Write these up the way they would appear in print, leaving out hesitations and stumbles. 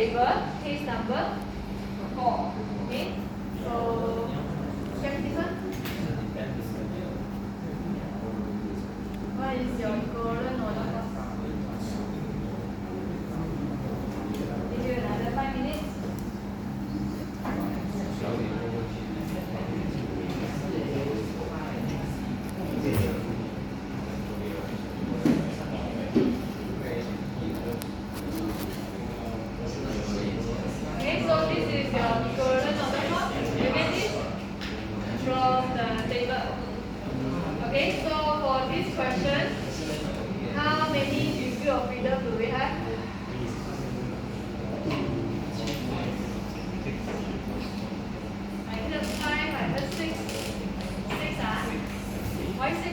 table, case number 4. Okay, so check this one. What is your equivalent order cost? Give you another 5 minutes. Okay, so this is your equivalent order cost. You get this from the table. Okay, so for this question, how many degree of freedom do we have? I heard 5, I heard 6. 6 ah? Why 6?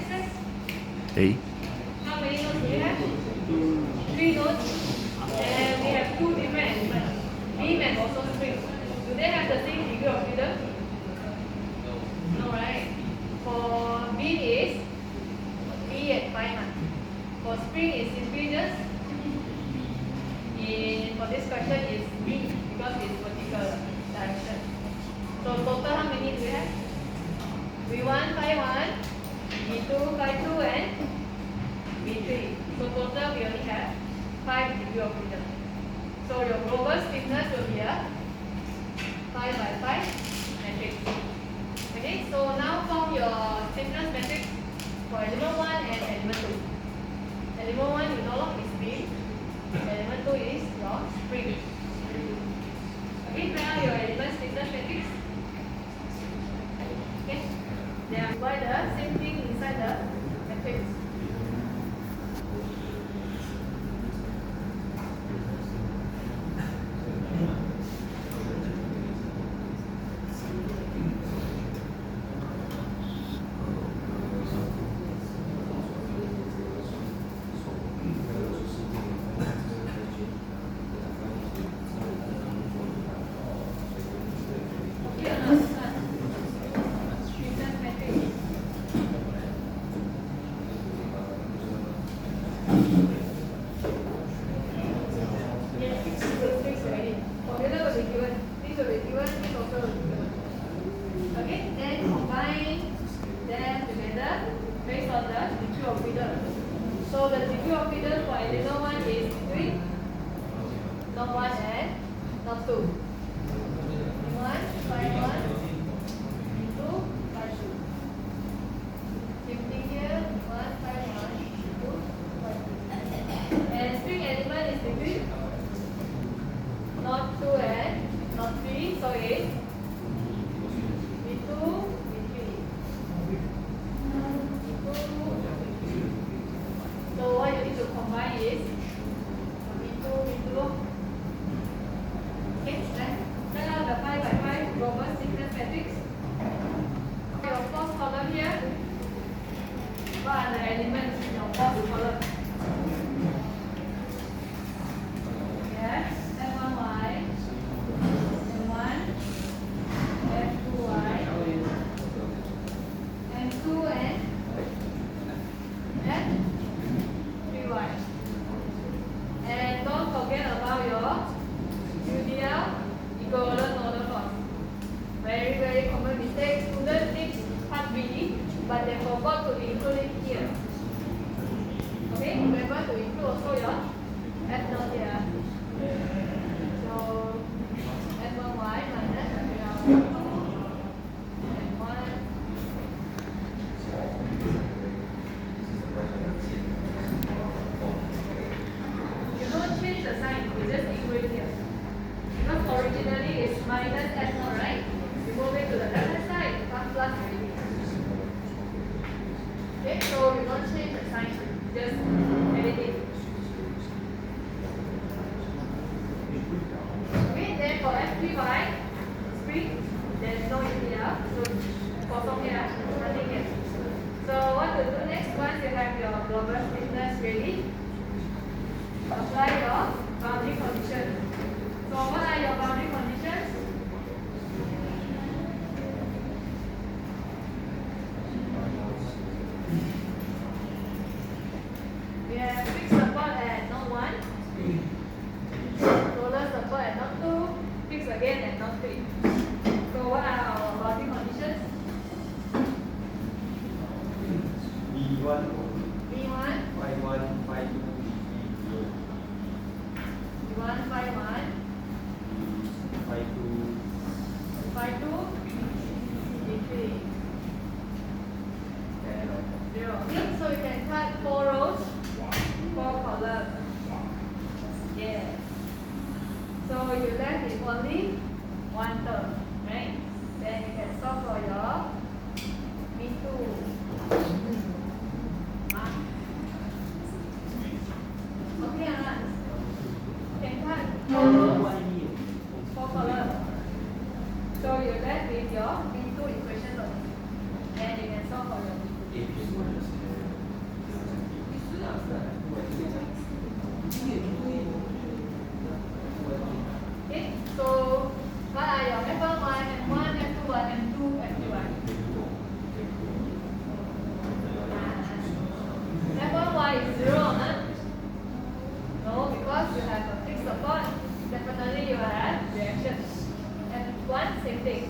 A. How many notes do we have? 3 notes. And we have 2 different elements. Beam and also spring. Do they have the same degree of freedom? No, right? For beam is B at 5. For spring is simply just for this question is B because it's vertical direction. So total how many do we have? V1, phi 1, V2, phi 2 and V3. So total we only have 5 degree of freedom. So your global stiffness will be a 5 by 5 matrix. Okay, so now form your stiffness matrix for element 1 and element 2. Element 1 you know is beam, element 2 is your spring. Okay, find out your element stiffness matrix. Okay, they are by the same thing inside the matrix. Okay, then combine them together based on the degree of freedom. So the degree of freedom for element 1 is between not 1 and not 2. 1, phi 1, 2, phi 2. Same thing here, 1, phi 1, 2, phi 2. And string element is between not 2 and not 3, so it's V2, V3. So what you need to combine is V2, V2. Okay, then fill out the 5 by 5 global stiffness matrix. Your first column here, what are the elements in your first column? Yes, F1Y, M1, F2Y, M2 and F3Y. And don't forget about your UDL, equivalent order cost. Very, very common mistake. Students did part B, but they forgot to include it here. Okay, remember to include also your F note here. So F1Y minus F1 you don't change the sign, you just equate here. Because originally it's minus F note, right? You move it to the left hand side, become plus already. Okay, so you don't change the sign, just edit it. Okay, then for F3Y, spring, there is no UDL, so for here, nothing here. So what to do next, once you have your global stiffness ready, apply your boundary conditions. So what are your boundary conditions? We have fixed support at node 1, solar support at node V1, phi 1, phi 2, phi 2, V3. 0. So you can cut 4 rows, 4 columns. Yes. So you left with only one term, right? Then you can solve for your V2. Okay, you can cut 4 rows, 4 columns. So you left with your V2 equation only. Then you can solve for your V2. Okay, so what are your F1, M1, F2, M2, F1? F1 is 0, huh? No, because you have a fixed support. Definitely you have reaction. F1, same thing.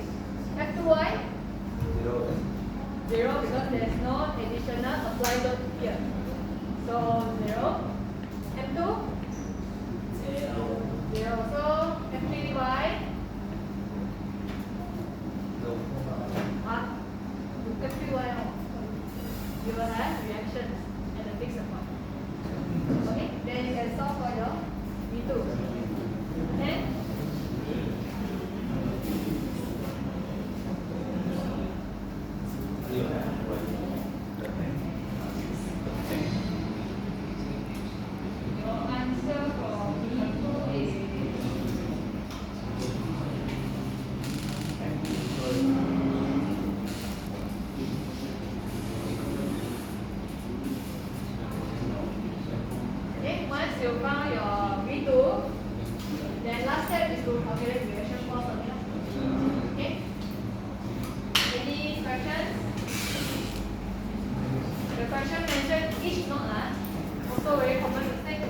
F2y? 0 because there is no additional applied load here. So 0. M2? 0. So F3y? F3y, you will have reactions and a fixed support. Okay, then you can solve for your V2. Okay? Your answer for V2 is okay, once you found your V2, then last step is to calculate reaction force only. Okay? Any questions? The question mentioned each node also very common mistake.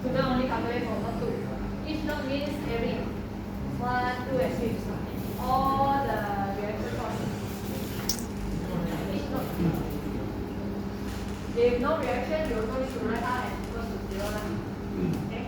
Do not only calculate for 1, 2. Each node means every 1, 2, and 3. All the reaction forces. Each node. If no reaction, you also need to write R and equal to 0. Okay?